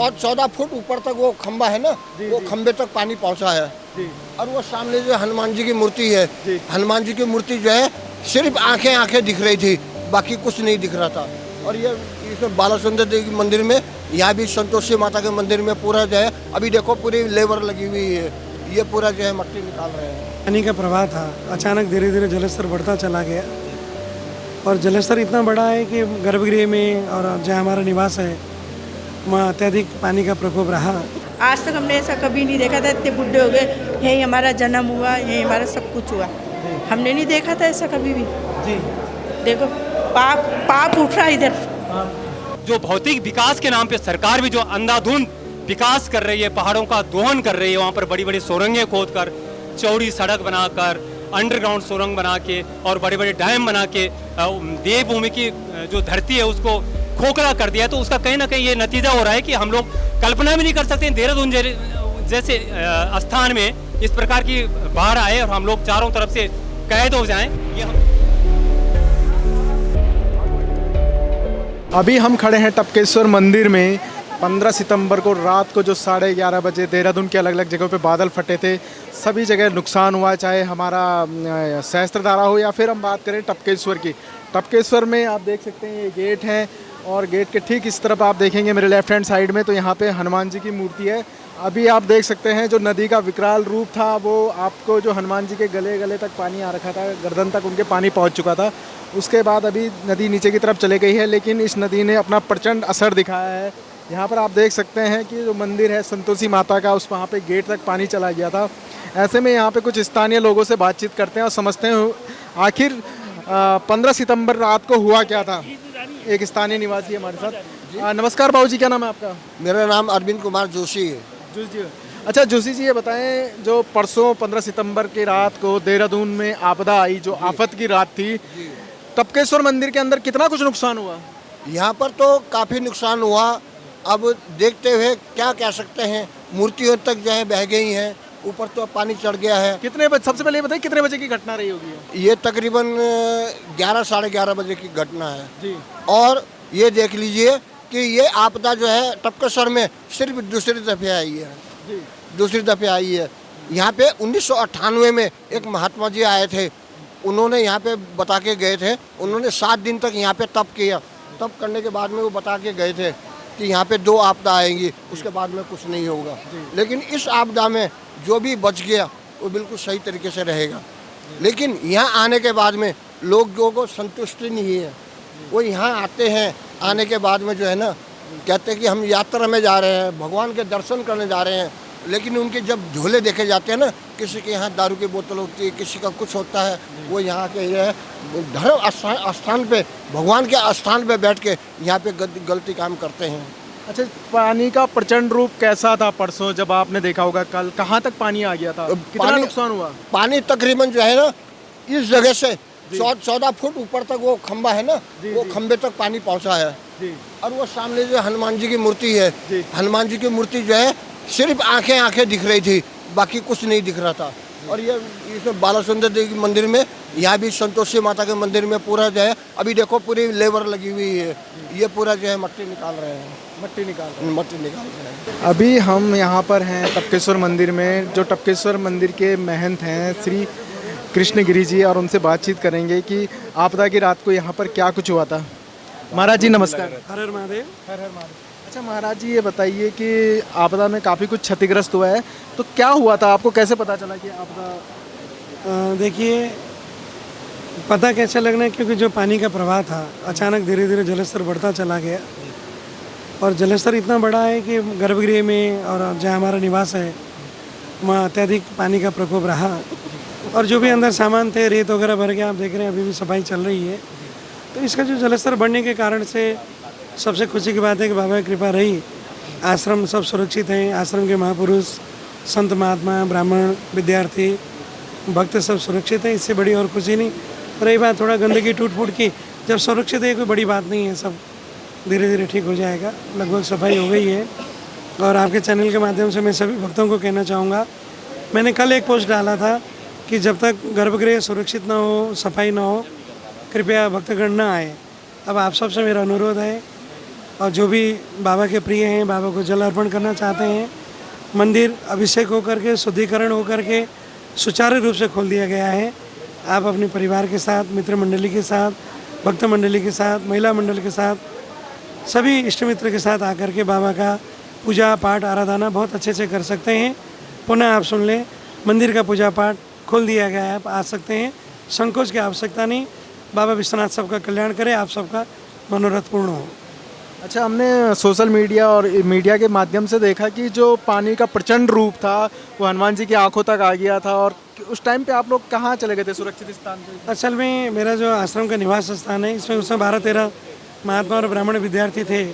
14 foot ऊपर तक वो खंबा है ना, वो खंबे तक पानी पहुंचा है। और वो सामने जो हनुमान जी की मूर्ति है, हनुमान जी की मूर्ति जो है सिर्फ आंखें आंखें दिख रही थी, बाकी कुछ नहीं दिख रहा था। और ये इसमें बालासुंदर देवी मंदिर में, यहाँ भी संतोषी माता के मंदिर में पूरा जो है अभी देखो पूरी लेबर लगी हुई है, ये पूरा जो है मट्टी निकाल रहे हैं। पानी का प्रवाह था, अचानक धीरे धीरे जलस्तर बढ़ता चला गया और जलस्तर इतना बड़ा है कि गर्भगृह में और जहाँ हमारा निवास है वहाँ अत्यधिक पानी का प्रकोप रहा। आज तक हमने ऐसा कभी नहीं देखा था, इतने बुढ़े हो गए, यही हमारा जन्म हुआ, यही हमारा सब कुछ हुआ, हमने नहीं देखा था ऐसा कभी भी। जी देखो पाप पाप उठ रहा है इधर। जो भौतिक विकास के नाम पे सरकार भी जो अंधाधुंध विकास कर रही है, पहाड़ों का दोहन कर रही है, वहाँ पर बड़ी बड़ी सुरंगें खोदकर, चौड़ी सड़क बनाकर, अंडरग्राउंड सुरंग बना के और बड़े बड़े डैम बना के देवभूमि की जो धरती है उसको खोखला कर दिया है। तो उसका कहीं ना कहीं ये नतीजा हो रहा है कि हम लोग कल्पना भी नहीं कर सकते देहरादून जैसे स्थान में इस प्रकार की बाढ़ आए और हम लोग चारों तरफ से कैद हो जाएं। अभी हम खड़े हैं टपकेश्वर मंदिर में। 15 सितंबर को रात को जो 11:30 बजे देहरादून के अलग अलग जगहों पे बादल फटे थे, सभी जगह नुकसान हुआ, चाहे हमारा सहस्त्रधारा हो या फिर हम बात करें टपकेश्वर की। टपकेश्वर में आप देख सकते हैं ये गेट है और गेट के ठीक इस तरफ आप देखेंगे मेरे लेफ्ट हैंड साइड में, तो यहाँ पे हनुमान जी की मूर्ति है। अभी आप देख सकते हैं जो नदी का विकराल रूप था वो आपको, जो हनुमान जी के गले तक पानी आ रखा था, गर्दन तक उनके पानी पहुँच चुका था। उसके बाद अभी नदी नीचे की तरफ चले गई है, लेकिन इस नदी ने अपना प्रचंड असर दिखाया है। यहाँ पर आप देख सकते हैं कि जो मंदिर है संतोषी माता का, उस वहाँ पे गेट तक पानी चला गया था। ऐसे में यहाँ पे कुछ स्थानीय लोगों से बातचीत करते हैं और समझते हैं आखिर 15 सितंबर रात को हुआ क्या था। एक स्थानीय निवासी हमारे साथ। नमस्कार बाबू जी, क्या नाम है आपका? मेरा नाम अरविंद कुमार जोशी है। जोशी। अच्छा जोशी जी, ये बताएं जो परसों 15 सितंबर की रात को देहरादून में आपदा आई, जो आफत की रात थी, टपकेश्वर मंदिर के अंदर कितना कुछ नुकसान हुआ? यहाँ पर तो काफ़ी नुकसान हुआ। अब देखते हुए क्या कह सकते हैं, मूर्तियों तक जो है बह गई हैं, ऊपर तो पानी चढ़ गया है। कितने बजे, सबसे पहले ये बताइए कितने बजे की घटना रही होगी? ये तकरीबन 11 साढ़े 11 बजे की घटना है जी। और ये देख लीजिए कि ये आपदा जो है टपकेश्वर में सिर्फ दूसरी दफ़े आई है जी। दूसरी दफ़े आई है। यहाँ पे 1998 में एक महात्मा जी आए थे, उन्होंने यहाँ पे बता के गए थे, उन्होंने 7 दिन तक यहाँ पे तप किया। तप करने के बाद में वो बता के गए थे कि यहाँ पे 2 आपदा आएंगी, उसके बाद में कुछ नहीं होगा। लेकिन इस आपदा में जो भी बच गया वो बिल्कुल सही तरीके से रहेगा। लेकिन यहाँ आने के बाद में लोगों को संतुष्टि नहीं है। वो यहाँ आते हैं, आने के बाद में जो है ना कहते हैं कि हम यात्रा में जा रहे हैं, भगवान के दर्शन करने जा रहे हैं, लेकिन उनके जब झोले देखे जाते हैं ना, किसी के यहाँ दारू की बोतल होती है, किसी का कुछ होता है, वो यहाँ के धर्म स्थान पे, भगवान के स्थान पे बैठ के यहाँ पे गलती काम करते हैं। अच्छा, पानी का प्रचंड रूप कैसा था परसों जब आपने देखा होगा? कल कहाँ तक पानी आ गया था? कितना नुकसान हुआ? पानी तकरीबन जो है ना इस जगह से 14 फुट ऊपर तक वो खंबा है ना, वो खंबे तक पानी पहुंचा है। और वो सामने जो हनुमान जी की मूर्ति है, हनुमान जी की मूर्ति जो है सिर्फ आंखें आंखें दिख रही थी, बाकी कुछ नहीं दिख रहा था। और ये इसमें बालासुंदर देवी मंदिर में, यहाँ भी संतोषी माता के मंदिर में पूरा जो है अभी देखो पूरी लेबर लगी हुई है, ये पूरा जो है मट्टी निकाल रहे हैं। मट्टी निकाल रहे हैं। अभी हम यहाँ पर हैं टपकेश्वर मंदिर में, जो टपकेश्वर मंदिर के महंत हैं श्री कृष्णगिरी जी, और उनसे बातचीत करेंगे कि आपदा की रात को यहाँ पर क्या कुछ हुआ था। महाराज जी नमस्कार। हर हर महादेव। हर हर महादेव। अच्छा महाराज जी, ये बताइए कि आपदा में काफ़ी कुछ क्षतिग्रस्त हुआ है, तो क्या हुआ था? आपको कैसे पता चला कि आपदा? देखिए, पता कैसे लगना है, क्योंकि जो पानी का प्रवाह था अचानक धीरे धीरे जलस्तर बढ़ता चला गया और जलस्तर इतना बड़ा है कि गर्भगृह में और जहाँ हमारा निवास है वहाँ अत्यधिक पानी का प्रकोप रहा। और जो भी अंदर सामान थे, रेत वगैरह भर गया, आप देख रहे हैं अभी भी सफाई चल रही है। तो इसका जो जलस्तर बढ़ने के कारण से सबसे खुशी की बात है कि बाबा की कृपा रही, आश्रम सब सुरक्षित हैं। आश्रम के महापुरुष, संत महात्मा, ब्राह्मण, विद्यार्थी, भक्त सब सुरक्षित हैं। इससे बड़ी और खुशी नहीं। रही बात थोड़ा गंदगी टूट फूट की, जब सुरक्षित है कोई बड़ी बात नहीं है, सब धीरे धीरे ठीक हो जाएगा। लगभग सफाई हो गई है। और आपके चैनल के माध्यम से मैं सभी भक्तों को कहना चाहूँगा, मैंने कल एक पोस्ट डाला था कि जब तक गर्भगृह सुरक्षित ना हो, सफाई ना हो, कृपया भक्तगण न आए। अब आप सबसे मेरा अनुरोध है और जो भी बाबा के प्रिय हैं, बाबा को जल अर्पण करना चाहते हैं, मंदिर अभिषेक होकर के, शुद्धिकरण होकर के सुचारू रूप से खोल दिया गया है। आप अपने परिवार के साथ, मित्र मंडली के साथ, भक्त मंडली के साथ, महिला मंडल के साथ, सभी इष्ट मित्र के साथ आकर के बाबा का पूजा पाठ आराधना बहुत अच्छे से कर सकते हैं। पुनः आप सुन लें, मंदिर का पूजा पाठ खोल दिया गया है, आप आ सकते हैं, संकोच की आवश्यकता नहीं। बाबा विश्वनाथ सबका कल्याण करे, आप सबका मनोरथ पूर्ण हो। अच्छा, हमने सोशल मीडिया और मीडिया के माध्यम से देखा कि जो पानी का प्रचंड रूप था वो हनुमान जी की आंखों तक आ गया था, और उस टाइम पे आप लोग कहाँ चले गए थे सुरक्षित स्थान पे? असल में मेरा जो आश्रम का निवास स्थान है, इसमें उसमें 12-13 महात्मा और ब्राह्मण विद्यार्थी थे।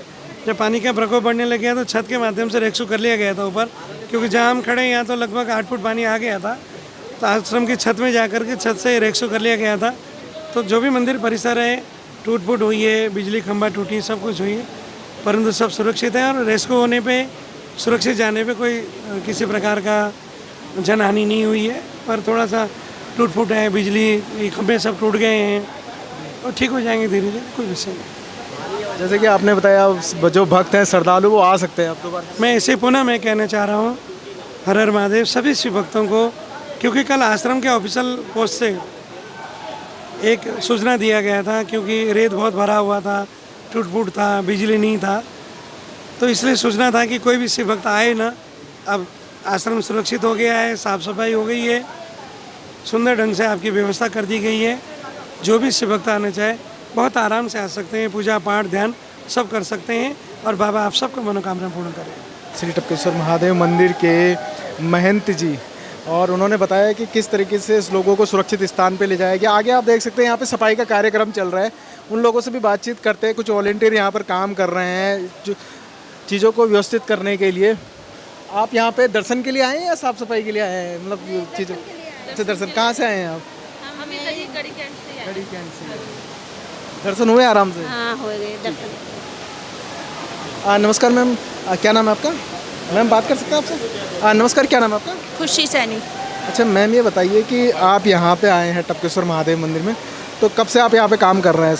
जब पानी का प्रकोप बढ़ने लग गया तो छत के माध्यम से रेस्क्यू कर लिया गया था ऊपर, क्योंकि जहाँ हम खड़े यहाँ तो लगभग 8 फुट पानी आ गया था। तो आश्रम की छत में जाकर के छत से रेस्क्यू कर लिया गया था। तो जो भी मंदिर परिसर है, टूट फूट हुई है, बिजली खंभा टूटी, सब कुछ हुई है, परंतु सब सुरक्षित है। और रेस्क्यू होने पे, सुरक्षित जाने पे कोई किसी प्रकार का जनहानि नहीं हुई है, पर थोड़ा सा टूट फूट है, बिजली खंभे सब टूट गए हैं, और ठीक हो जाएंगे धीरे धीरे, कोई विषय नहीं। जैसे कि आपने बताया, जो भक्त हैं, श्रद्धालु, वो आ सकते हैं अब दोबारा। मैं इसे पुनः मैं कहना चाह रहा हूँ, हर हर महादेव सभी शिव भक्तों को, क्योंकि कल आश्रम के ऑफिशियल पोस्ट से एक सूचना दिया गया था, क्योंकि रेत बहुत भरा हुआ था, टूट फूट था, बिजली नहीं था, तो इसलिए सूचना था कि कोई भी शिव भक्त आए ना। अब आश्रम सुरक्षित हो गया है, साफ़ सफाई हो गई है, सुंदर ढंग से आपकी व्यवस्था कर दी गई है। जो भी शिव भक्त आना चाहे बहुत आराम से आ सकते हैं, पूजा पाठ ध्यान सब कर सकते हैं, और बाबा आप सबको मनोकामना पूर्ण करें। श्री टपकेश्वर महादेव मंदिर के महंत जी, और उन्होंने बताया कि किस तरीके से इस लोगों को सुरक्षित स्थान पे ले जाया गया। आगे आप देख सकते हैं यहाँ पे सफाई का कार्यक्रम चल रहा है, उन लोगों से भी बातचीत करते हैं। कुछ वॉलेंटियर यहाँ पर काम कर रहे हैं जो चीज़ों को व्यवस्थित करने के लिए। आप यहाँ पे दर्शन के लिए आए हैं या साफ़ सफाई के लिए आए हैं? मतलब चीज़ों अच्छा, दर्शन कहाँ से आए हैं आप? हम इधर ही गड़ी कैंट से आए। गड़ी कैंट से। दर्शन हुए आराम से? हाँ, हो गए दर्शन। नमस्कार मैम, क्या नाम है आपका? मैम बात कर सकते हैं आपसे? नमस्कार, क्या नाम है आपका? खुशी सैनी। अच्छा मैम, ये बताइए कि आप यहाँ पे आए हैं टपकेश्वर महादेव मंदिर में, तो कब से आप यहाँ पे काम कर रहे हैं?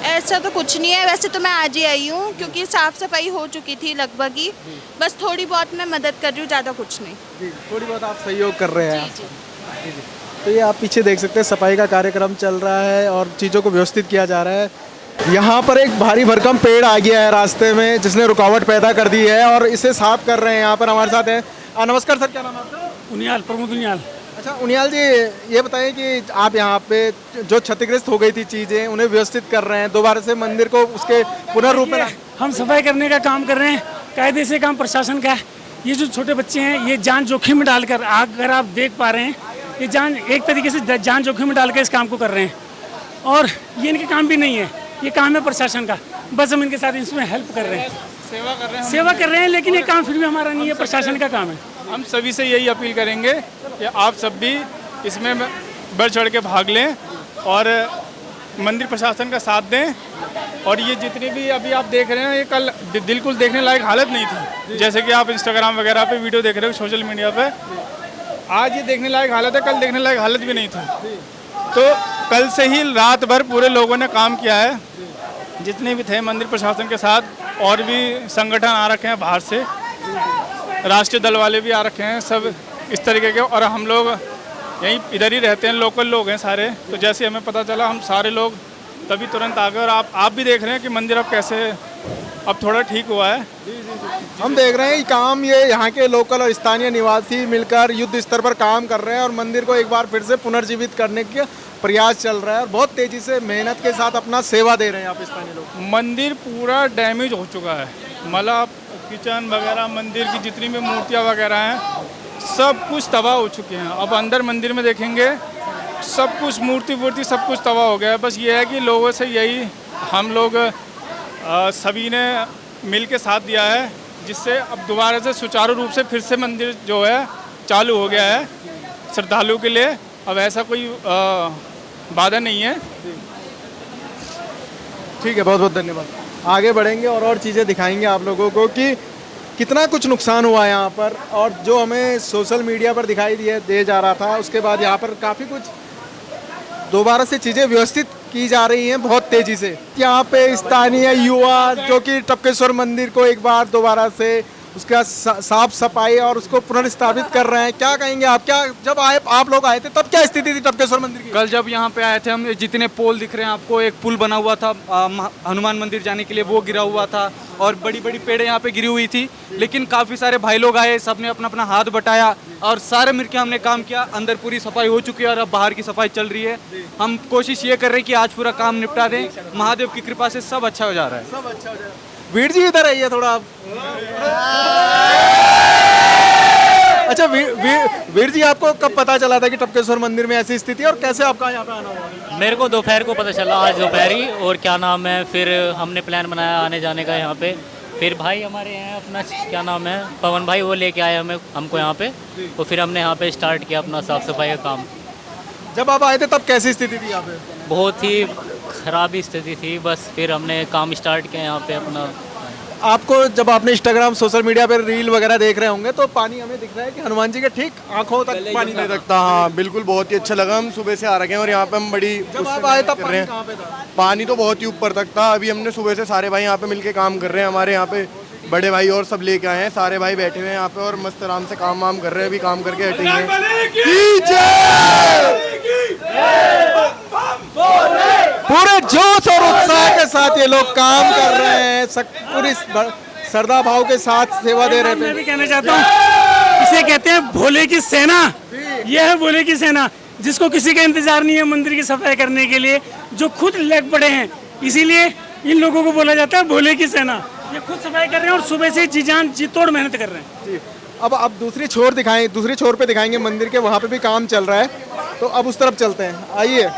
ऐसा तो कुछ नहीं है, वैसे तो मैं आज ही आई हूँ, क्योंकि साफ़ सफाई हो चुकी थी लगभग ही, बस थोड़ी बहुत मैं मदद कर रही हूँ, ज़्यादा कुछ नहीं। जी, थोड़ी बहुत आप सहयोग कर रहे हैं। जी जी। तो ये आप पीछे देख सकते हैं, सफाई का कार्यक्रम चल रहा है और चीज़ों को व्यवस्थित किया जा रहा है। यहाँ पर एक भारी भरकम पेड़ आ गया है रास्ते में, जिसने रुकावट पैदा कर दी है, और इसे साफ कर रहे हैं। यहाँ पर हमारे साथ है। नमस्कार सर, क्या नाम है आपका? उनियाल, प्रमोद उनियाल। अच्छा उनियाल जी, ये बताइए कि आप यहाँ पे जो क्षतिग्रस्त हो गई थी चीज़ें, उन्हें व्यवस्थित कर रहे हैं, दोबारा से मंदिर को उसके पुनर्रूप में हम सफाई करने का काम कर रहे हैं, कायदे से काम प्रशासन का है। ये जो छोटे बच्चे हैं, ये जान जोखिम में डालकर, अगर आप देख पा रहे हैं, ये जान एक तरीके से जान जोखिम में डालकर इस काम को कर रहे हैं, और ये इनके काम भी नहीं है, ये काम है प्रशासन का। बस हम इनके साथ इसमें हेल्प कर रहे हैं, सेवा कर रहे हैं, लेकिन ये काम फिर भी हमारा नहीं है, प्रशासन का काम है। हम सभी से यही अपील करेंगे कि आप सब भी इसमें बढ़ चढ़ के भाग लें और मंदिर प्रशासन का साथ दें। और ये जितने भी अभी आप देख रहे हैं, ये कल बिल्कुल देखने लायक हालत नहीं थी। जैसे कि आप इंस्टाग्राम वगैरह पे वीडियो देख रहे हो, सोशल मीडिया पे, आज ये देखने लायक हालत है, कल देखने लायक हालत भी नहीं थी। तो कल से ही रात भर पूरे लोगों ने काम किया है, जितने भी थे मंदिर प्रशासन के साथ, और भी संगठन आ रखे हैं बाहर से, राष्ट्रीय दल वाले भी आ रखे हैं, सब इस तरीके के। और हम लोग यहीं इधर ही रहते हैं, लोकल लोग हैं सारे, तो जैसे हमें पता चला हम सारे लोग तभी तुरंत आ गए। और आप भी देख रहे हैं कि मंदिर अब कैसे अब थोड़ा ठीक हुआ है। हम देख रहे हैं ये काम, ये यहाँ के लोकल और स्थानीय निवासी मिलकर युद्ध स्तर पर काम कर रहे हैं, और मंदिर को एक बार फिर से पुनर्जीवित करने का प्रयास चल रहा है, और बहुत तेज़ी से मेहनत के साथ अपना सेवा दे रहे हैं आप स्थानीय लोग। मंदिर पूरा डैमेज हो चुका है, मतलब किचन वगैरह, मंदिर की जितनी भी मूर्तियाँ वगैरह हैं, सब कुछ तबाह हो चुके हैं। अब अंदर मंदिर में देखेंगे, सब कुछ मूर्ति सब कुछ तबाह हो गया है। बस ये है कि लोगों से यही हम लोग सभी ने मिल के साथ दिया है, जिससे अब दोबारा से सुचारू रूप से फिर से मंदिर जो है चालू हो गया है श्रद्धालुओं के लिए। अब ऐसा कोई बाधा नहीं है। ठीक है, बहुत बहुत धन्यवाद। आगे बढ़ेंगे और चीज़ें दिखाएंगे आप लोगों को कि कितना कुछ नुकसान हुआ यहाँ पर, और जो हमें सोशल मीडिया पर दिखाई दे जा रहा था, उसके बाद यहाँ पर काफ़ी कुछ दोबारा से चीज़ें व्यवस्थित की जा रही हैं बहुत तेजी से। यहाँ पे स्थानीय युवा जो कि टपकेश्वर मंदिर को एक बार दोबारा से उसका साफ सफाई और उसको पुनर्स्थापित कर रहे हैं, क्या कहेंगे आप? क्या जब आप लोग आए थे तब क्या स्थिति थी टपकेश्वर मंदिर की? कल जब यहाँ पे आए थे हम, जितने पोल दिख रहे हैं आपको, एक पुल बना हुआ था हनुमान मंदिर जाने के लिए, वो गिरा हुआ था और बड़ी बड़ी पेड़ें यहाँ पे गिरी हुई थी। लेकिन काफ़ी सारे भाई लोग आए, सबने अपना अपना हाथ बटाया और सारे मिलकर हमने काम किया। अंदर पूरी सफाई हो चुकी है और अब बाहर की सफाई चल रही है। हम कोशिश ये कर रहे हैं कि आज पूरा काम निपटा दें। महादेव की कृपा से सब अच्छा हो जा रहा है। सब अच्छा हो जाए। वीर जी इधर आइए थोड़ा आप। अच्छा वीर जी, आपको कब पता चला था कि टपकेश्वर मंदिर में ऐसी स्थिति है और कैसे आपका यहाँ पे आना हुआ? मेरे को दोपहर को पता चला, आज दोपहर ही। और क्या नाम है, फिर हमने प्लान बनाया आने जाने का यहाँ पे। फिर भाई हमारे हैं अपना, क्या नाम है, पवन भाई, वो लेके आए हमको यहाँ पे। तो फिर हमने यहाँ पे स्टार्ट किया अपना साफ सफाई का काम। जब आप आए थे तब कैसी स्थिति थी यहाँ पे? बहुत ही खराब स्थिति थी। बस फिर हमने काम स्टार्ट किया यहाँ पे अपना। आपको जब आपने इंस्टाग्राम सोशल मीडिया पर रील वगैरह देख रहे होंगे तो पानी हमें दिख रहा है कि हनुमान जी के ठीक आंखों तक पानी नहीं लगता। हाँ बिल्कुल, बहुत ही अच्छा लगा। हम सुबह से आ रखे हैं और यहाँ पे हम बड़ी जब आप आए तब पानी कहाँ पे था? पानी तो बहुत ही ऊपर तक था। अभी हमने सुबह से सारे भाई यहाँ पे मिलके काम कर रहे हैं। हमारे यहाँ पे बड़े भाई और सब लेके आए हैं, सारे भाई बैठे हुए हैं यहाँ पे और मस्त आराम से काम वाम कर रहे हैं। अभी काम करके हटेंगे। पूरे जोश और उत्साह के साथ ये लोग काम कर रहे हैं, पूरी श्रद्धा भाव के साथ सेवा दे रहे थे। मैं भी कहना चाहता हूँ, इसे कहते हैं भोले की सेना। ये है भोले की सेना, जिसको किसी का इंतजार नहीं है मंदिर की सफाई करने के लिए, जो खुद लग पड़े हैं। इसीलिए इन लोगों को बोला जाता है भोले की सेना। ये खुद सफाई कर रहे हैं और सुबह से जी जान जी तोड़ मेहनत कर रहे हैं। जी, अब दूसरी छोर दिखाएं, दूसरी छोर पे दिखाएंगे मंदिर के, वहाँ पे भी काम चल रहा है। तो अब उस तरफ चलते हैं, आइए।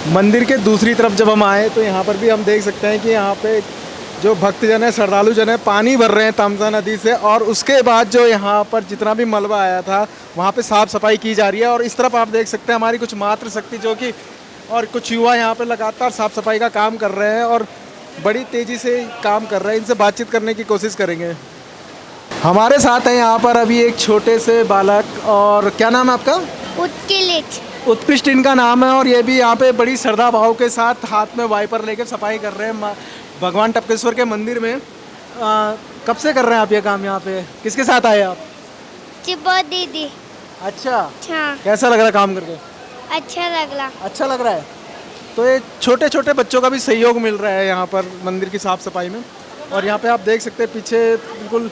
मंदिर के दूसरी तरफ जब हम आए तो यहाँ पर भी हम देख सकते हैं कि यहाँ पे जो भक्तजन है, श्रद्धालु जन है, पानी भर रहे हैं तमसा नदी से। और उसके बाद जो यहाँ पर जितना भी मलबा आया था वहाँ पे साफ़ सफाई की जा रही है। और इस तरफ आप देख सकते हैं हमारी कुछ मातृशक्ति जो कि और कुछ युवा यहाँ पे लगातार साफ़ सफाई का काम कर रहे हैं और बड़ी तेज़ी से काम कर रहे हैं। इनसे बातचीत करने की कोशिश करेंगे। हमारे साथ हैं यहाँ पर अभी एक छोटे से बालक, और क्या नाम है आपका? उत्कृष्ट इनका नाम है। और ये भी यहाँ पे बड़ी श्रद्धा भाव के साथ हाथ में वाइपर लेकर सफाई कर रहे हैं भगवान टपकेश्वर के मंदिर में। कब से कर रहे हैं आप ये काम यहाँ पे? किसके साथ आए आप? दीदी। अच्छा, कैसा लग रहा है काम करके? अच्छा लग रहा है। तो ये छोटे छोटे बच्चों का भी सहयोग मिल रहा है यहाँ पर मंदिर की साफ सफाई में। और यहाँ पे आप देख सकते हैं पीछे बिल्कुल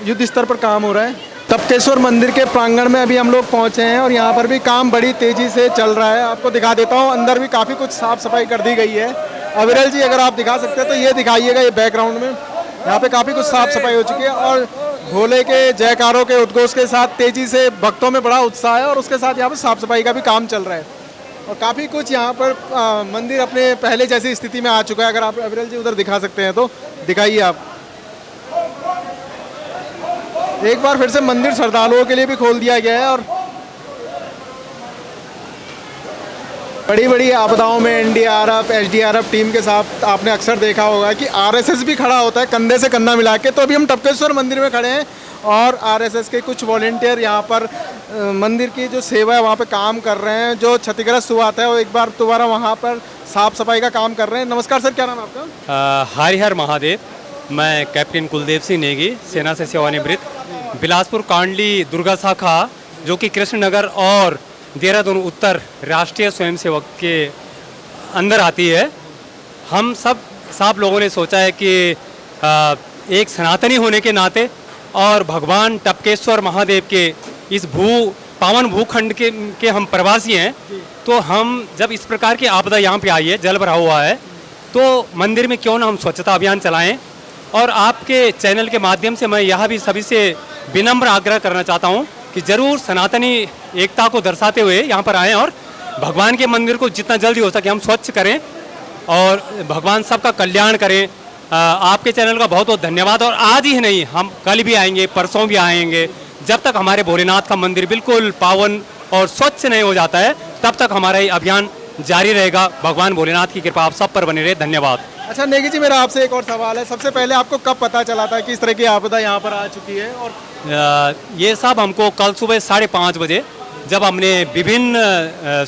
युद्ध स्तर पर काम हो रहा है। टपकेश्वर मंदिर के प्रांगण में अभी हम लोग पहुँचे हैं और यहाँ पर भी काम बड़ी तेज़ी से चल रहा है। आपको दिखा देता हूँ, अंदर भी काफ़ी कुछ साफ़ सफाई कर दी गई है। अविरल जी, अगर आप दिखा सकते हैं तो ये दिखाइएगा, ये बैकग्राउंड में यहाँ पे काफ़ी कुछ साफ़ सफाई हो चुकी है। और भोले के जयकारों के उद्घोष के साथ तेज़ी से भक्तों में बड़ा उत्साह है और उसके साथ यहाँ पर साफ़ सफाई का भी काम चल रहा है। और काफ़ी कुछ यहाँ पर मंदिर अपने पहले जैसी स्थिति में आ चुका है। अगर आप अविरल जी उधर दिखा सकते हैं तो दिखाइए आप। एक बार फिर से मंदिर श्रद्धालुओं के लिए भी खोल दिया गया है। और बड़ी बड़ी आपदाओं में एनडीआरएफ, एसडीआरएफ टीम के साथ आपने अक्सर देखा होगा कि आरएसएस भी खड़ा होता है कंधे से कंधा मिला के। तो अभी हम टपकेश्वर मंदिर में खड़े हैं और आरएसएस के कुछ वॉलंटियर यहाँ पर मंदिर की जो सेवा है वहाँ पे काम कर रहे हैं। जो क्षतिग्रस्त हुआ था वो एक बार दोबारा वहाँ पर साफ सफाई का काम कर रहे हैं। नमस्कार सर, क्या नाम है आपका? हरिहर महादेव। मैं कैप्टन कुलदेव सिंह नेगी, सेना से सेवानिवृत्त, बिलासपुर कांडली दुर्गा शाखा, जो कि कृष्णनगर और देहरादून उत्तर राष्ट्रीय स्वयंसेवक के अंदर आती है। हम सब लोगों ने सोचा है कि एक सनातनी होने के नाते और भगवान टपकेश्वर महादेव के इस पावन भूखंड के हम प्रवासी हैं, तो हम जब इस प्रकार की आपदा यहाँ पे आई है, जल भरा हुआ है, तो मंदिर में क्यों ना हम स्वच्छता अभियान चलाएं। और आपके चैनल के माध्यम से मैं यह भी सभी से विनम्र आग्रह करना चाहता हूँ कि ज़रूर सनातनी एकता को दर्शाते हुए यहाँ पर आएँ और भगवान के मंदिर को जितना जल्दी हो सके हम स्वच्छ करें और भगवान सबका कल्याण करें। आपके चैनल का बहुत बहुत धन्यवाद। और आज ही नहीं, हम कल भी आएंगे, परसों भी आएंगे। जब तक हमारे भोलेनाथ का मंदिर बिल्कुल पावन और स्वच्छ नहीं हो जाता है, तब तक हमारा ये अभियान जारी रहेगा। भगवान भोलेनाथ की कृपा आप सब पर बने रहे। धन्यवाद। अच्छा नेगी जी, मेरा आपसे एक और सवाल है। सबसे पहले आपको कब पता चला था कि इस तरह की आपदा यहाँ पर आ चुकी है? और ये सब हमको कल सुबह 5:30 बजे जब हमने विभिन्न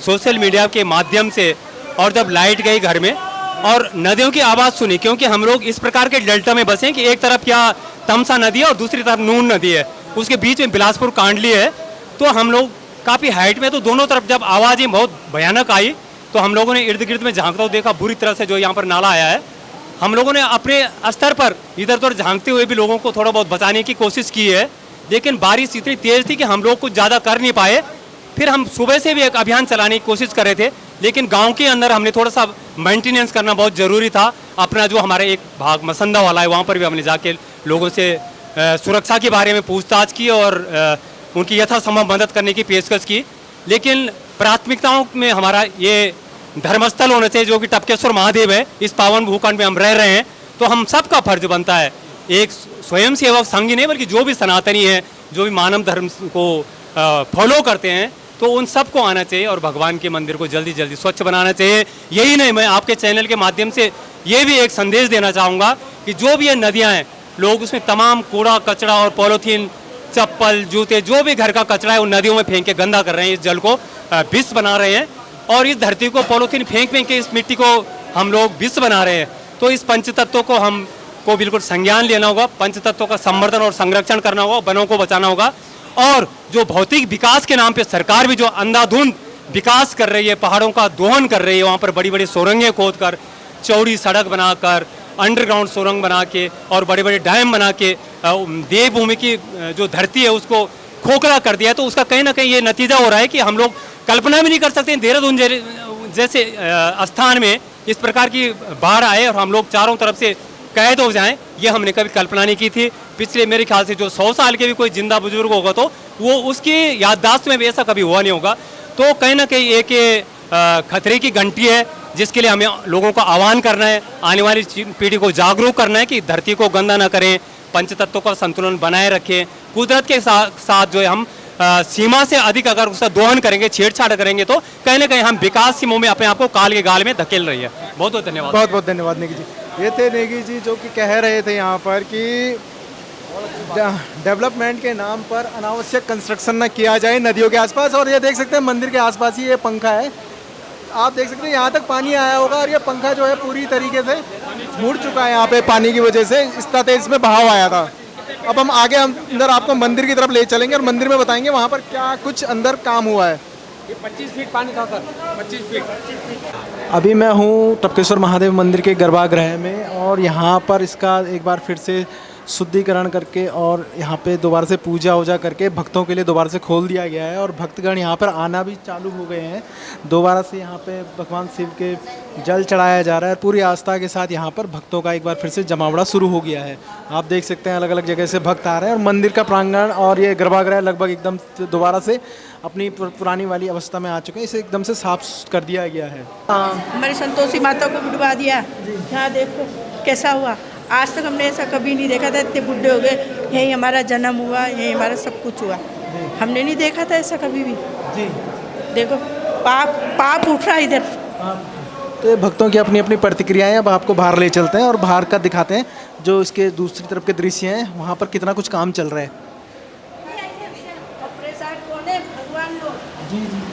सोशल मीडिया के माध्यम से और जब लाइट गई घर में और नदियों की आवाज़ सुनी, क्योंकि हम लोग इस प्रकार के डेल्टा में बसे कि एक तरफ क्या तमसा नदी है और दूसरी तरफ नून नदी है, उसके बीच में बिलासपुर कांडली है। तो हम लोग काफ़ी हाइट में, तो दोनों तरफ जब आवाज़ें बहुत भयानक आई तो हम लोगों ने इर्द गिर्द में झांकता हुआ देखा बुरी तरह से जो यहाँ पर नाला आया है। हम लोगों ने अपने स्तर पर इधर उधर झांकते हुए भी लोगों को थोड़ा बहुत बचाने की कोशिश की है, लेकिन बारिश इतनी तेज़ थी कि हम लोग कुछ ज़्यादा कर नहीं पाए। फिर हम सुबह से भी एक अभियान चलाने की कोशिश कर रहे थे, लेकिन गांव के अंदर हमने थोड़ा सा मेंटेनेंस करना बहुत ज़रूरी था। अपना जो हमारा एक भाग मसंदा वाला है वहाँ पर भी हमने जाके लोगों से सुरक्षा के बारे में पूछताछ की और उनकी यथासंभव मदद करने की पेशकश की। लेकिन प्राथमिकताओं में हमारा ये धर्मस्थल होना चाहिए जो कि टपकेश्वर महादेव है। इस पावन भूखंड में हम रह रहे हैं, तो हम सबका फर्ज बनता है, एक स्वयंसेवक संघ ही नहीं बल्कि जो भी सनातनी है, जो भी मानव धर्म को फॉलो करते हैं, तो उन सबको आना चाहिए और भगवान के मंदिर को जल्दी जल्दी स्वच्छ बनाना चाहिए। यही नहीं, मैं आपके चैनल के माध्यम से ये भी एक संदेश देना चाहूँगा कि जो भी ये नदियाँ हैं, लोग उसमें तमाम कूड़ा कचरा और पॉलीथीन, चप्पल, जूते, जो भी घर का कचरा है उन नदियों में फेंक के गंदा कर रहे हैं, इस जल को विष बना रहे हैं और इस धरती को पॉलीथीन फेंक फेंक के इस मिट्टी को हम लोग विष बना रहे हैं। तो इस पंचतत्वों को हमको बिल्कुल संज्ञान लेना होगा, पंचतत्वों का संवर्धन और संरक्षण करना होगा, वनों को बचाना होगा। और जो भौतिक विकास के नाम पे सरकार भी जो अंधाधुंध विकास कर रही है, पहाड़ों का दोहन कर रही है, वहाँ पर बड़ी बड़ी सुरंगें खोद कर, चौड़ी सड़क बनाकर, अंडरग्राउंड सुरंग बना के और बड़े बड़े डैम बना के देवभूमि की जो धरती है उसको खोखला कर दिया है। तो उसका कहीं ना कहीं ये नतीजा हो रहा है कि हम लोग कल्पना भी नहीं कर सकते देहरादून जैसे स्थान में इस प्रकार की बाढ़ आए और हम लोग चारों तरफ से कैद हो जाएं, ये हमने कभी कल्पना नहीं की थी। पिछले मेरे ख्याल से जो 100 साल के भी कोई जिंदा बुजुर्ग होगा तो वो उसकी याददाश्त में भी ऐसा कभी हुआ नहीं होगा। तो कहीं ना कहीं एक खतरे की घंटी है जिसके लिए हमें लोगों को आह्वान करना है, आने वाली पीढ़ी को जागरूक करना है कि धरती को गंदा ना करें, पंचतत्वों का संतुलन बनाए रखें। कुदरत के साथ जो है हम सीमा से अधिक अगर उसका दोहन करेंगे, छेड़छाड़ करेंगे, तो कहीं ना कहीं हम विकास की मुँह में अपने आप को काल के गाल में धकेल रही है। बहुत बहुत धन्यवाद। बहुत बहुत धन्यवाद नेगी जी। ये थे नेगी जी जो कि कह रहे थे यहाँ पर कि डेवलपमेंट के नाम पर अनावश्यक कंस्ट्रक्शन न किया जाए नदियों के आसपास। और ये देख सकते हैं मंदिर के आसपास ही ये पंखा है, आप देख सकते हैं यहाँ तक पानी आया होगा और ये पंखा जो है पूरी तरीके से मुड़ चुका है यहाँ पे पानी की वजह से, इस तरह तेज में बहाव आया था। अब हम आगे अंदर आपको मंदिर की तरफ ले चलेंगे और मंदिर में बताएंगे वहाँ पर क्या कुछ अंदर काम हुआ है। ये 25 फीट पानी था सर, 25 फीट। अभी मैं हूँ टपकेश्वर महादेव मंदिर के गर्भगृह में और यहाँ पर इसका एक बार फिर से शुद्धिकरण करके और यहाँ पे दोबारा से पूजा वूजा करके भक्तों के लिए दोबारा से खोल दिया गया है और भक्तगण यहाँ पर आना भी चालू हो गए हैं। दोबारा से यहाँ पे भगवान शिव के जल चढ़ाया जा रहा है, पूरी आस्था के साथ यहाँ पर भक्तों का एक बार फिर से जमावड़ा शुरू हो गया है। आप देख सकते हैं अलग अलग जगह से भक्त आ रहे हैं और मंदिर का प्रांगण और ये गर्भगृह लगभग एकदम दोबारा से अपनी पुरानी वाली अवस्था में आ चुके हैं, इसे एकदम से साफ कर दिया गया है। हमारी संतोषी माता को डुबा दिया, यहाँ देखो कैसा हुआ। आज तक हमने ऐसा कभी नहीं देखा था, इतने बुढ़े हो गए, यही हमारा जन्म हुआ, यही हमारा सब कुछ हुआ, हमने नहीं देखा था ऐसा कभी भी। जी देखो पाप उठ रहा है इधर। तो ये भक्तों की अपनी अपनी प्रतिक्रियाएं, अब आपको बाहर ले चलते हैं और बाहर का दिखाते हैं जो इसके दूसरी तरफ के दृश्य हैं, वहाँ पर कितना कुछ काम चल रहा है। जी जी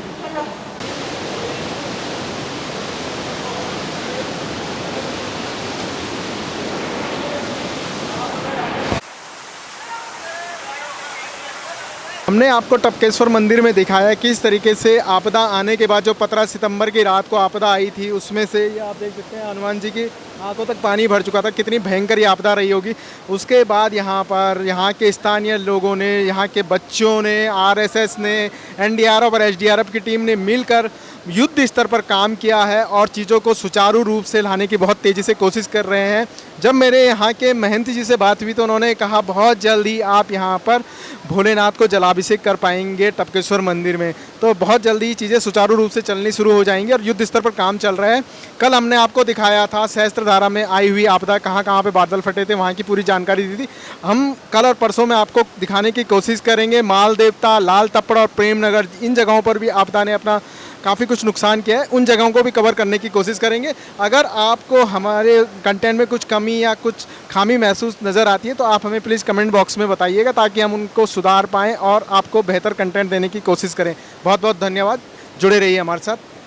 हमने आपको टपकेश्वर मंदिर में दिखाया किस तरीके से आपदा आने के बाद जो 15 सितंबर की रात को आपदा आई थी उसमें से ये आप देख सकते हैं हनुमान जी की आंखों तक पानी भर चुका था, कितनी भयंकर ये आपदा रही होगी। उसके बाद यहाँ पर यहाँ के स्थानीय लोगों ने, यहाँ के बच्चों ने, आरएसएस ने, एनडीआरएफ और एसडीआरएफ की टीम ने मिलकर युद्ध स्तर पर काम किया है और चीज़ों को सुचारू रूप से लाने की बहुत तेज़ी से कोशिश कर रहे हैं। जब मेरे यहाँ के महंत जी से बात हुई तो उन्होंने कहा बहुत जल्द ही आप यहाँ पर भोलेनाथ को जलाभिषेक कर पाएंगे टपकेश्वर मंदिर में, तो बहुत जल्दी ही चीज़ें सुचारू रूप से चलनी शुरू हो जाएंगी और युद्ध स्तर पर काम चल रहा है। कल हमने आपको दिखाया था सहस्त्रधारा में आई हुई आपदा, कहाँ कहाँ पे बादल फटे थे, वहाँ की पूरी जानकारी दी थी। हम कल और परसों में आपको दिखाने की कोशिश करेंगे माल देवता, लाल तप्पड़ और प्रेम नगर, इन जगहों पर भी आपदा ने अपना काफ़ी कुछ नुकसान किया है, उन जगहों को भी कवर करने की कोशिश करेंगे। अगर आपको हमारे कंटेंट में कुछ कमी या कुछ खामी महसूस नज़र आती है तो आप हमें प्लीज़ कमेंट बॉक्स में बताइएगा ताकि हम उनको सुधार पाएँ और आपको बेहतर कंटेंट देने की कोशिश करें। बहुत बहुत धन्यवाद, जुड़े रहिए हमारे साथ।